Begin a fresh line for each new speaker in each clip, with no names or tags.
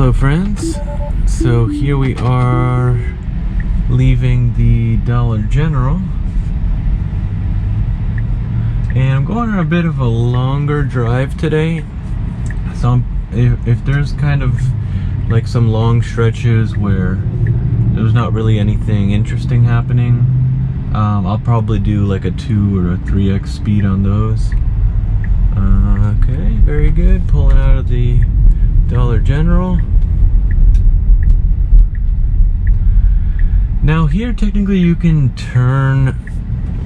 Hello friends, so here we are leaving the Dollar General and I'm going on a bit of a longer drive today. So if there's kind of like some long stretches where there's not really anything interesting happening, I'll probably do like a 2 or a 3x speed on those. Okay, very good. Pulling out of the Dollar General. Now here technically you can turn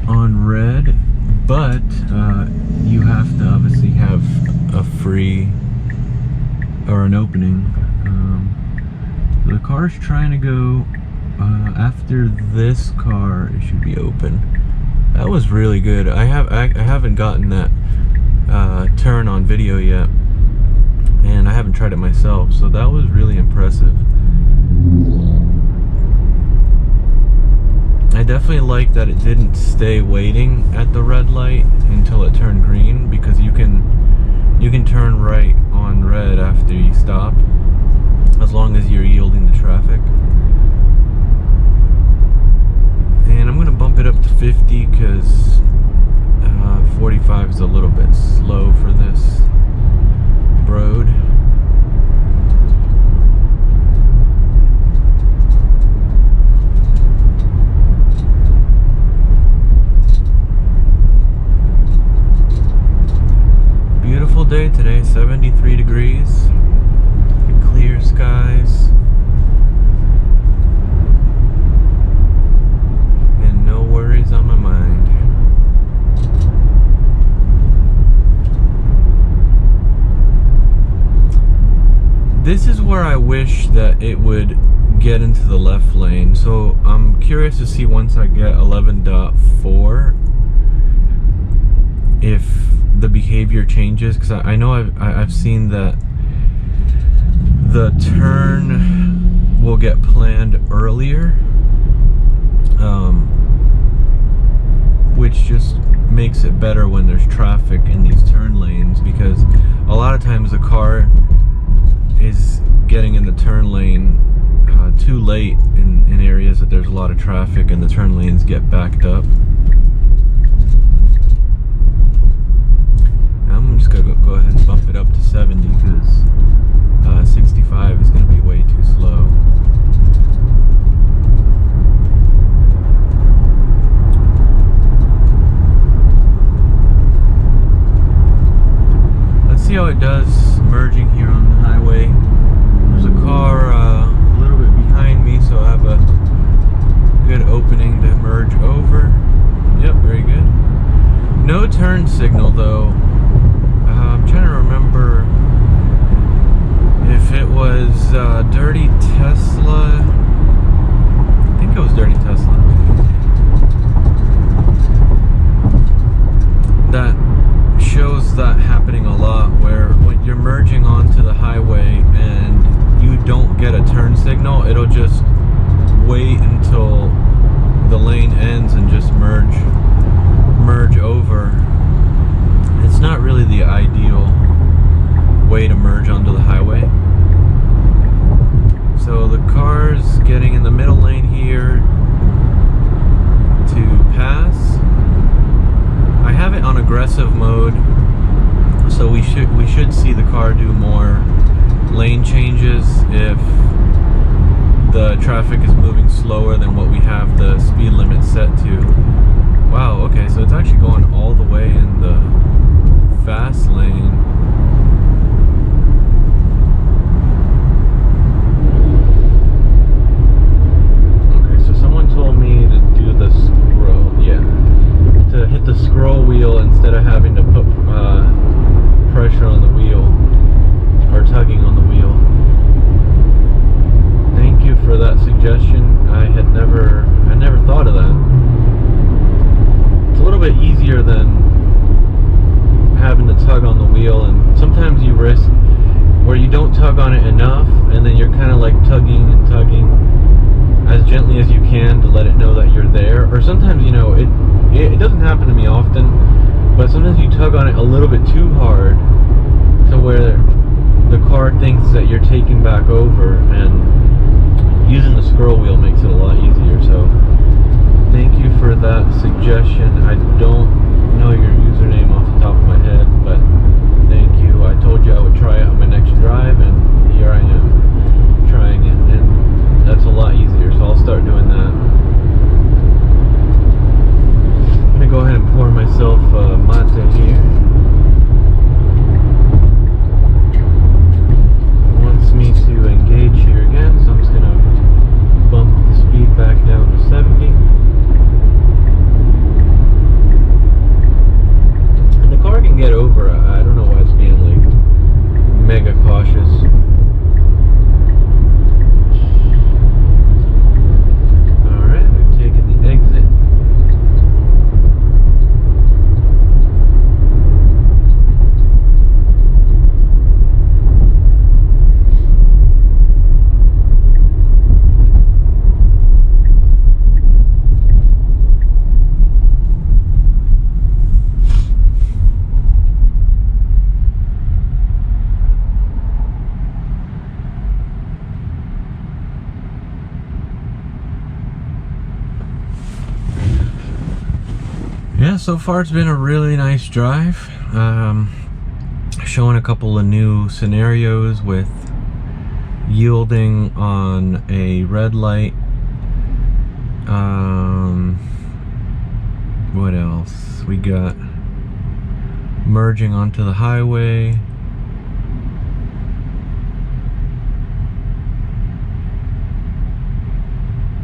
on red, but you have to obviously have a free or an opening. The car's trying to go after this car. It should be open. That was really good. I haven't gotten that turn on video yet, and I haven't tried it myself, so that was really impressive. I definitely like that it didn't stay waiting at the red light until it turned green, because you can turn right on red after you stop, as long as you're yielding the traffic. And I'm gonna bump it up to 50 because 45 is a little bit slow for this road. Beautiful day today, 73 degrees, clear skies, and no worries on my mind. This is where I wish that it would get into the left lane. So I'm curious to see once I get 11.4 if the behavior changes, because I know I've seen that the turn will get planned earlier, which just makes it better when there's traffic in these turn lanes, because a lot of times the car is getting in the turn lane too late in areas that there's a lot of traffic and the turn lanes get backed up. I'm just gonna go ahead and bump it up to 70 because 65 is gonna be way too slow. Let's see how it does merging here on the highway. There's a car a little bit behind me, so I have a good opening to merge over. Yep, very good. No turn signal though. I'm trying to remember if it was Dirty Tesla. I think it was Dirty Tesla that shows that happening a lot, where when you're merging onto the highway and you don't get a turn signal, it'll just wait until the lane ends and just merge over. It's not really the ideal way to merge onto the highway. So the car's getting in the middle lane here to pass. I have it on aggressive mode, so we should see the car do more lane changes if the traffic is moving slower than what we have the speed limit set to. Wow, okay, so it's actually going all the way in the fast lane. Okay, so someone told me to do the scroll, to hit the scroll wheel instead of having to put pressure on the wheel or tugging on the wheel. Thank you for that suggestion. I never thought of that. It's a little bit easier than having to tug on the wheel, and sometimes you risk where you don't tug on it enough, and then you're kind of like tugging and tugging as gently as you can to let it know that you're there. Or sometimes, you know, it doesn't happen to me often, but sometimes you tug on it a little bit too hard to where the car thinks that you're taking back over, and using the scroll wheel makes it a lot easier. So thank you for that suggestion. I don't know your username off the top of my head, but thank you. I told you I would try it on my next drive, and here I am trying it, and that's a lot easier, so I'll start doing that. I'm gonna go ahead and pour myself a mate here. It wants me to engage here again, so I'm just gonna bump the speed back down to 70. And the car can get over, I don't know why it's being like mega cautious. Alright, we've taken the exit. Yeah, so far it's been a really nice drive. Showing a couple of new scenarios with yielding on a red light. What else? We got merging onto the highway.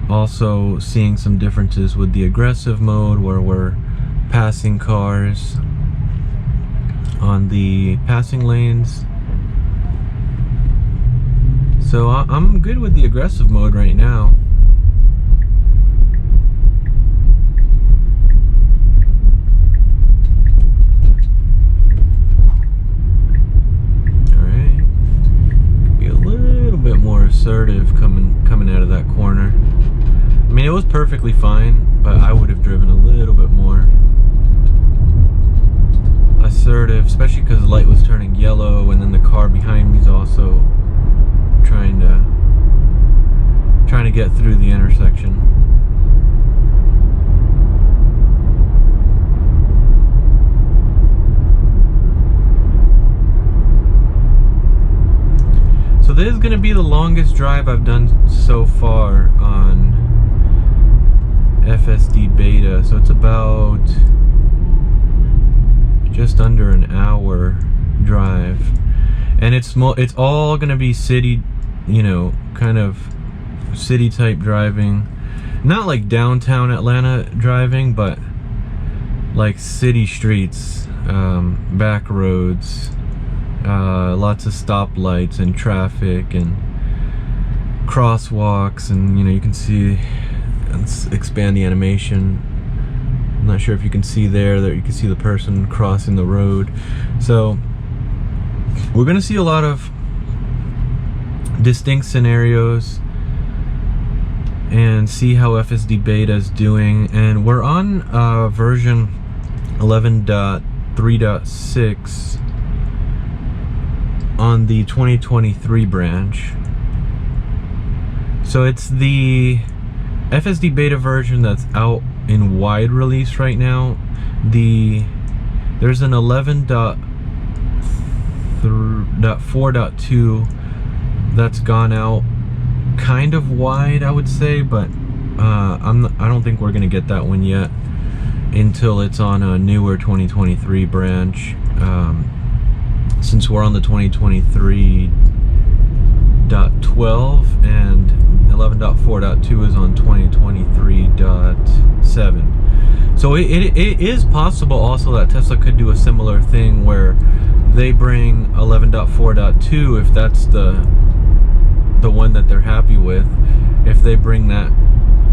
Also seeing some differences with the aggressive mode, where we're passing cars on the passing lanes. So I'm good with the aggressive mode right now. Alright. Be a little bit more assertive coming out of that corner. I mean, it was perfectly fine, but I would have driven a little bit more assertive, especially because the light was turning yellow, and then the car behind me is also trying to get through the intersection. So this is going to be the longest drive I've done so far on FSD Beta, so it's about just under an hour drive, and it's all gonna be city, you know, kind of city type driving, not like downtown Atlanta driving, but like city streets, back roads, lots of stoplights and traffic and crosswalks, and you know, you can see, let's expand the animation. I'm not sure if you can see there that you can see the person crossing the road. So we're gonna see a lot of distinct scenarios and see how FSD Beta is doing. And we're on version 11.3.6 on the 2023 branch. So it's the FSD Beta version that's out in wide release right now. There's an 11.4.2 that's gone out kind of wide, I would say, but I don't think we're gonna get that one yet until it's on a newer 2023 branch. Since we're on the 2023.12 and 11.4.2 is on 2023.7. So it is possible also that Tesla could do a similar thing where they bring 11.4.2, if that's the one that they're happy with, if they bring that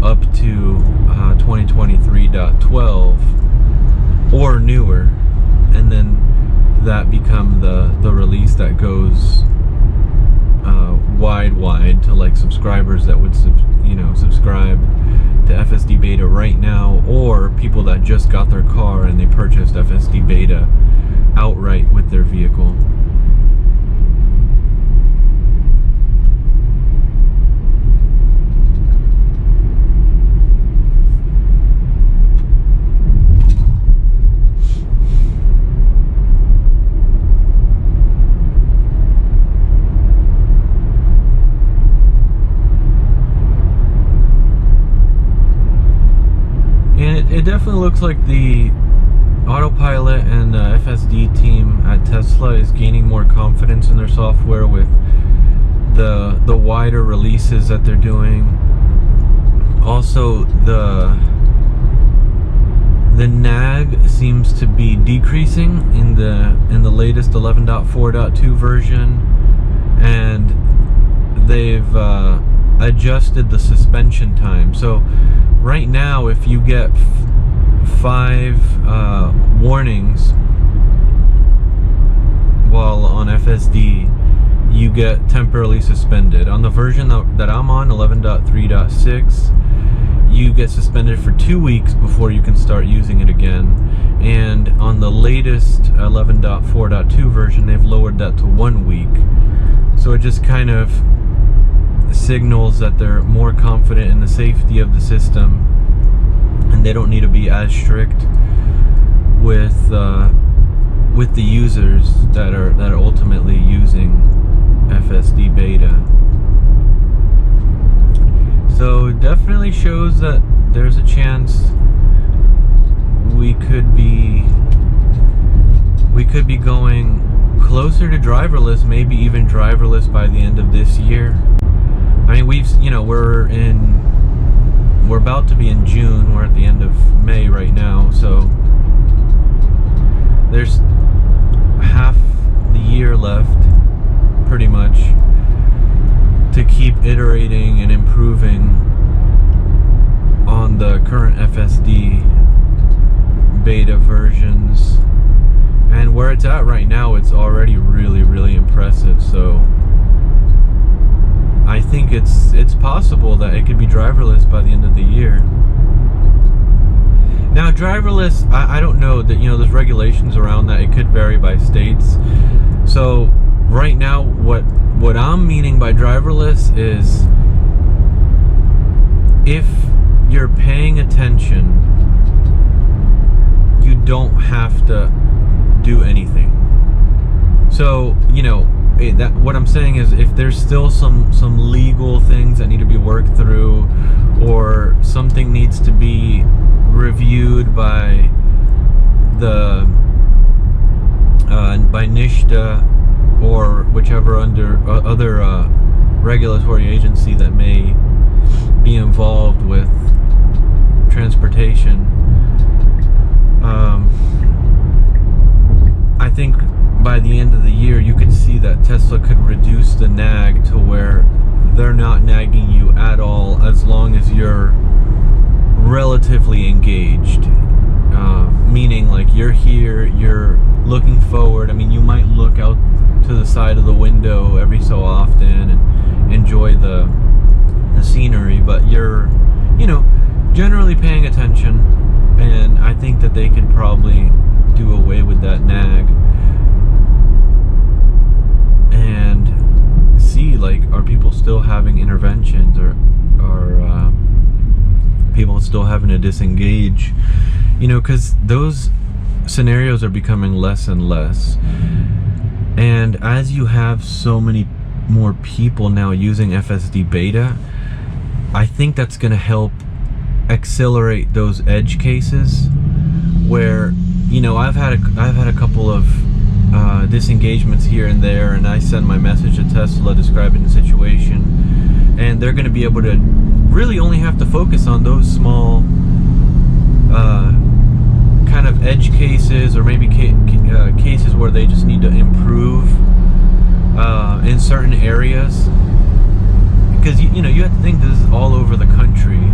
up to 2023.12 or newer, and then that become the release that goes wide to like subscribers that would subscribe to FSD Beta right now, or people that just got their car and they purchased FSD Beta outright with their vehicle. definitely looks like the autopilot and the FSD team at Tesla is gaining more confidence in their software with the wider releases that they're doing. Also, the nag seems to be decreasing in the latest 11.4.2 version, and they've adjusted the suspension time. So right now, if you get 5 warnings while on FSD, you get temporarily suspended. On the version that I'm on, 11.3.6, you get suspended for 2 weeks before you can start using it again. And on the latest 11.4.2 version, they've lowered that to 1 week. So it just kind of signals that they're more confident in the safety of the system, and they don't need to be as strict with the users that are ultimately using FSD Beta. So it definitely shows that there's a chance we could be going closer to driverless, maybe even driverless by the end of this year. I mean, we're about to be in June. We're at the end of May right now, so there's half the year left, pretty much, to keep iterating and improving on the current FSD beta versions. And where it's at right now, it's already really, really impressive. So I think it's possible that it could be driverless by the end of the year. Now, driverless, I don't know that, there's regulations around that. It could vary by states. So right now, what I'm meaning by driverless is if you're paying attention, you don't have to do anything. So, what I'm saying is, if there's still some legal things that need to be worked through, or something needs to be reviewed by NHTSA or whichever other regulatory agency that may be involved with transportation, I think by the end of the year you could see that Tesla could reduce the nag to where they're not nagging you at all, as long as you're relatively engaged. Meaning, like, you're here, you're looking forward. I mean, you might look out to the side of the window every so often and enjoy the scenery, but you're, generally paying attention. And I think that they could probably do away with that nag and see, like, are people still having interventions, or are people still having to disengage? Because those scenarios are becoming less and less. And as you have so many more people now using FSD Beta, I think that's going to help accelerate those edge cases where, I've had a couple of disengagements here and there, and I send my message to Tesla describing the situation, and they're going to be able to really only have to focus on those small kind of edge cases, or maybe cases where they just need to improve in certain areas, because you have to think this is all over the country,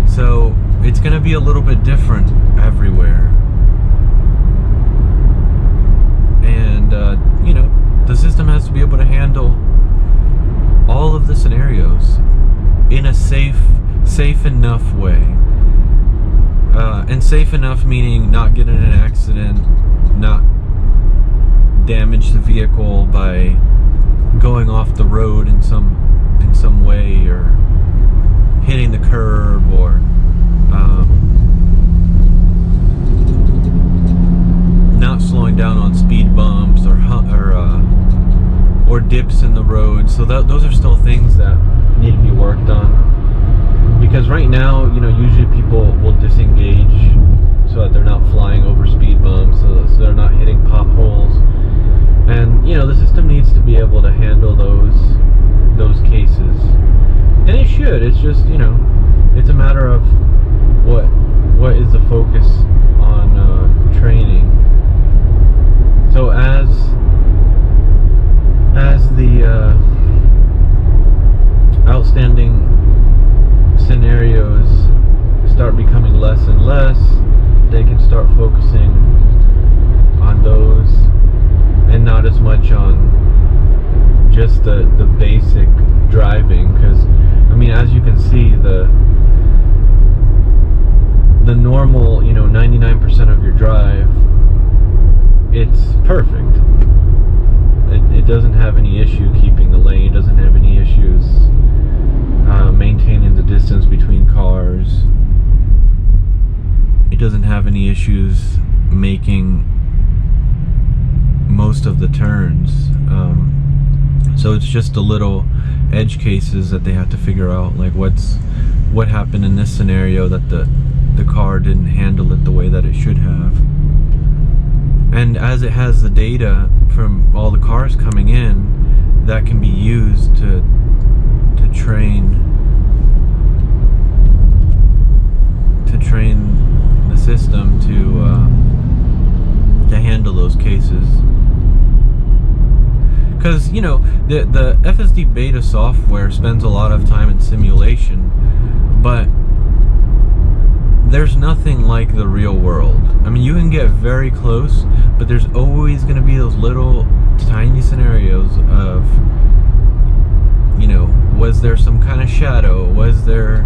so it's going to be a little bit different everywhere. And the system has to be able to handle all of the scenarios in a safe enough way. And safe enough meaning not get in an accident, not damage the vehicle by going off the road in some way, or hitting the curb, or not slowing down on speed bumps, or dips in the road. So those are still things that need to be worked on, because right now, usually people will disengage so that they're not flying over speed bumps, so they're not hitting potholes. And the system needs to be able to handle those cases, and it should. It's just it's a matter of what is the focus on training. So as the outstanding scenarios start becoming less and less, they can start focusing on those and not as much on just the basic driving. Because as you can see, the normal 99% of your drive, it's perfect. It doesn't have any issue keeping the lane, doesn't have any issues maintaining the distance between cars. It doesn't have any issues making most of the turns. So it's just the little edge cases that they have to figure out, like what happened in this scenario that the car didn't handle it the way that it should have. And as it has the data from all the cars coming in, that can be used to train the system to handle those cases. Because the FSD Beta software spends a lot of time in simulation, but there's nothing like the real world. You can get very close, but there's always going to be those little tiny scenarios of, was there some kind of shadow? Was there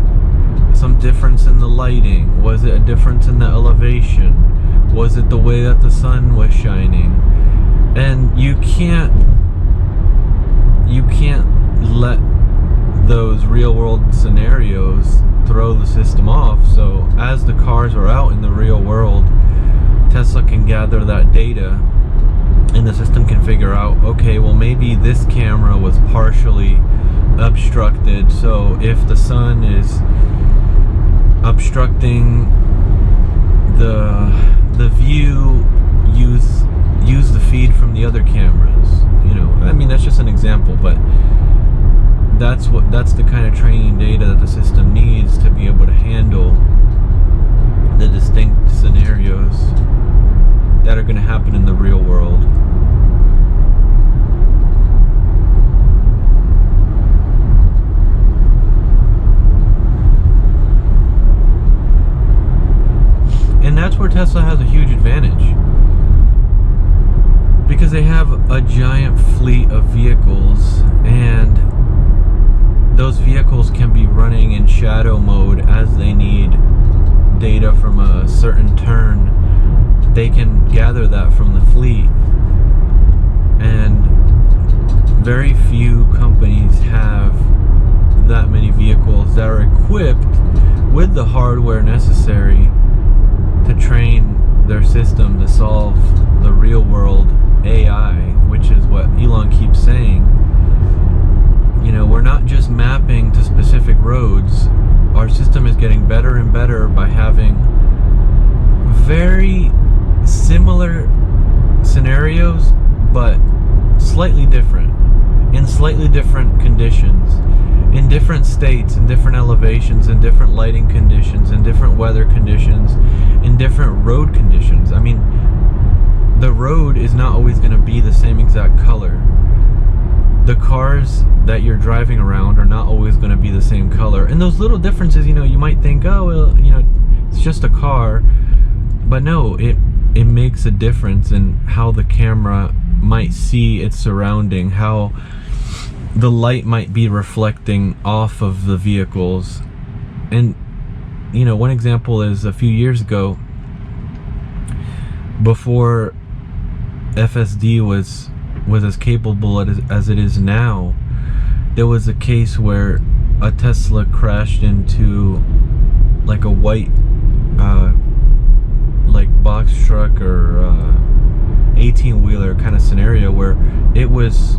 some difference in the lighting? Was it a difference in the elevation? Was it the way that the sun was shining? And you can't let those real world scenarios throw the system off. So as the cars are out in the real world, Tesla can gather that data, and the system can figure out, okay, well, maybe this camera was partially obstructed, so if the sun is obstructing the view, use the feed from the other cameras. That's just an example, but that's the kind of training data that the system needs to be able to handle the distinct scenarios that are going to happen in the real world. And that's where Tesla has a huge advantage, because they have a giant fleet of vehicles, and those vehicles can be running in shadow mode as they need data from a certain turn. They can gather that from the fleet, and very few companies have that many vehicles that are equipped with the hardware necessary to train their system to solve the real world AI, which is what Elon keeps saying. We're not just mapping to specific roads. Our system is getting better and better by having very similar scenarios, but slightly different, in slightly different conditions, in different states, in different elevations, in different lighting conditions, in different weather conditions, in different road conditions. The road is not always going to be the same exact color. The cars that you're driving around are not always going to be the same color. And those little differences, you might think, oh, well, it's just a car. But no, it makes a difference in how the camera might see its surrounding, how the light might be reflecting off of the vehicles. And, one example is a few years ago, before FSD was as capable as it is now, there was a case where a Tesla crashed into like a white like box truck or 18-wheeler kind of scenario, where it was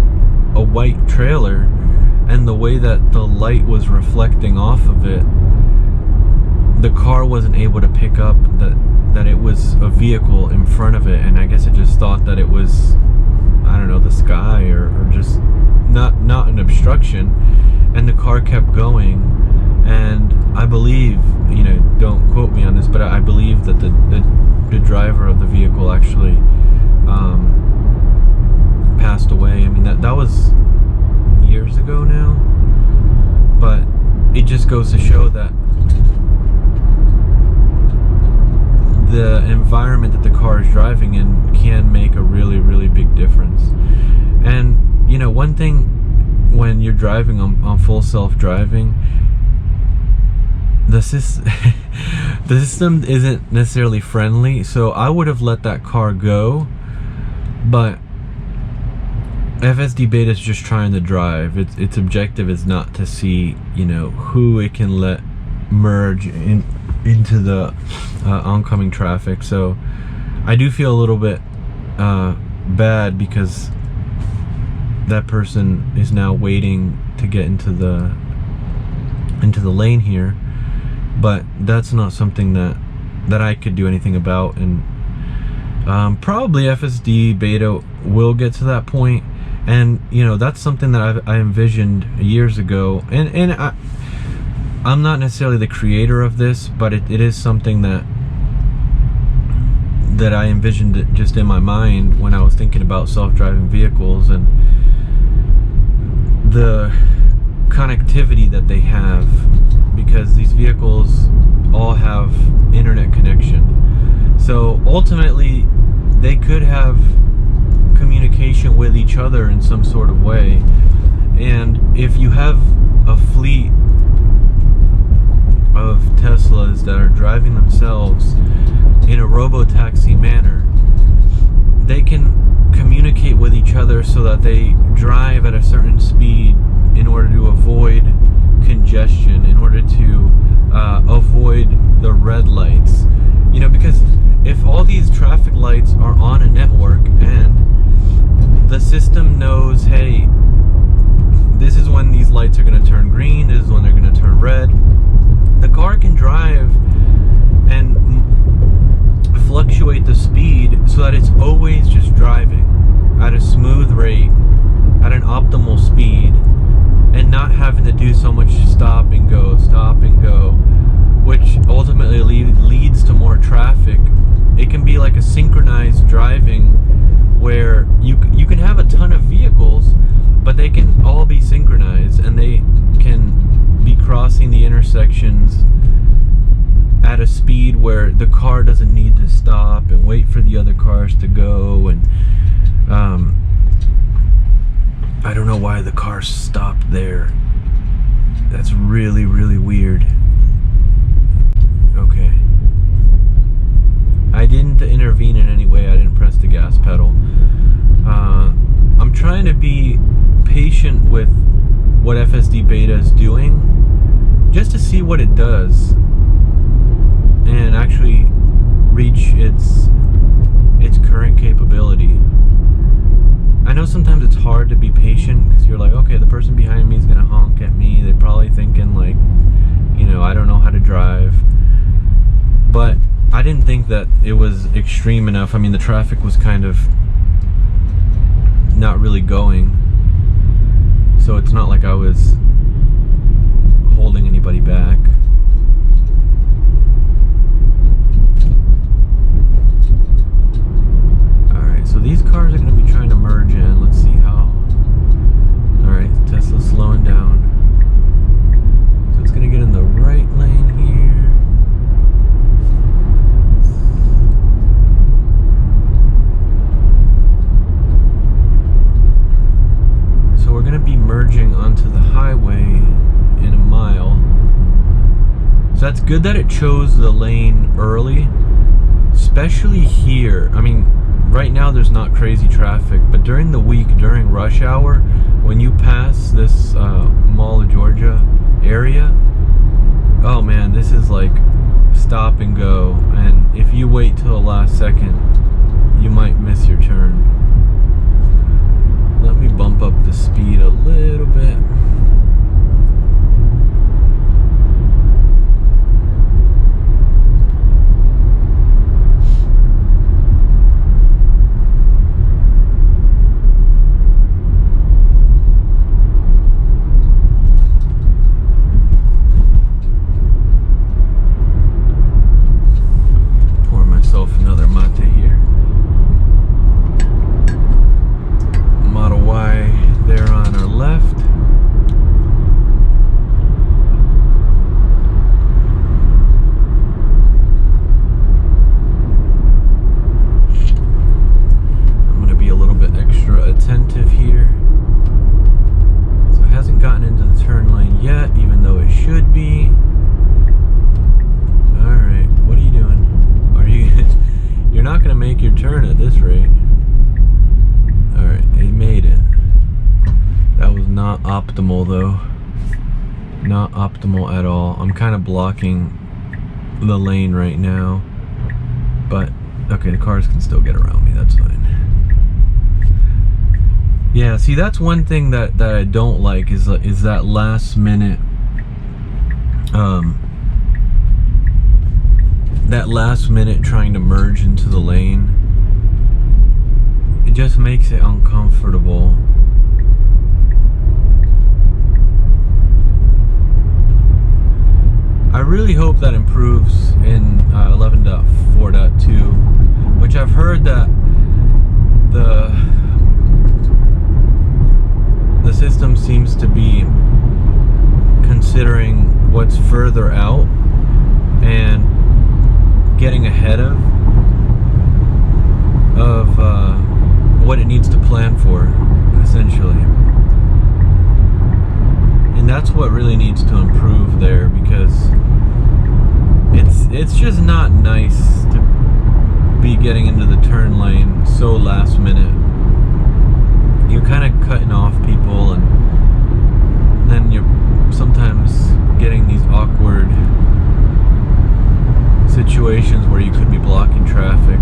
a white trailer, and the way that the light was reflecting off of it the car wasn't able to pick up that it was a vehicle in front of it, and I guess it just thought that it was, I don't know, the sky or just not an obstruction, and the car kept going. And I believe, you know, don't quote me on this, but I believe that the driver of the vehicle actually passed away. I mean, that was years ago now, but it just goes to show that the environment that the car is driving in can make a really, really big difference. And, you know, one thing when you're driving on full self-driving, the system isn't necessarily friendly, so I would have let that car go, but FSD Beta is just trying to drive. Its objective is not to see, you know, who it can let merge into the oncoming traffic. So I do feel a little bit bad because that person is now waiting to get into the lane here, but that's not something that I could do anything about. And probably FSD Beta will get to that point, and you know, that's something that I envisioned years ago, and I'm not necessarily the creator of this, but it is something that I envisioned it just in my mind when I was thinking about self-driving vehicles and the connectivity that they have, because these vehicles all have internet connection. So ultimately they could have communication with each other in some sort of way. And if you have a fleet of Teslas that are driving themselves in a robo-taxi manner, they can communicate with each other so that they drive at a certain speed in order to avoid congestion, in order to avoid the red lights. You know, because if all these traffic lights are on a network and the system knows, hey, this is when these lights are going to turn green, this is when they're going to turn red, the car can drive and fluctuate the speed so that it's always just driving at a smooth rate, at an optimal speed, and not having to do so much stop and go, which ultimately leads to more traffic. It can be like a synchronized driving where you can have a ton of vehicles, but they can all be synchronized and they can be crossing the intersections at a speed where the car doesn't need to stop and wait for the other cars to go. And I don't know why the car stopped there. That's really, really weird. Okay. I didn't intervene in any way. I didn't press the gas pedal. I'm trying to be patient with what FSD Beta is doing, just to see what it does and actually reach its current capability. I know sometimes it's hard to be patient because you're like, okay, the person behind me is gonna honk at me. They're probably thinking like, you know, I don't know how to drive. But I didn't think that it was extreme enough. I mean, the traffic was kind of not really going, so it's not like I was holding anybody back. Alright, so these cars are going to be trying to merge in. Let's see how. Alright, Tesla's slowing down. So it's going to get in the right lane here. We're going to be merging onto the highway in a mile. So that's good that it chose the lane early, especially here. I mean, right now there's not crazy traffic, but during the week, during rush hour, when you pass this Mall of Georgia area, oh man, this is like stop and go. And if you wait till the last second, you might miss your turn. Let me bump up the speed a little bit. your turn at this rate. Alright, it made it. That was not optimal though. Not optimal at all. I'm kind of blocking the lane right now. But, okay, the cars can still get around me, that's fine. Yeah, see, that's one thing that I don't like is that last minute, trying to merge into the lane. It just makes it uncomfortable. I really hope that improves in 11.4.2, which I've heard that the system seems to be considering what's further out and getting ahead of what it needs to plan for, essentially. And that's what really needs to improve there, because it's just not nice to be getting into the turn lane so last minute. You're kind of cutting off people, and then you're sometimes getting these awkward situations where you could be blocking traffic.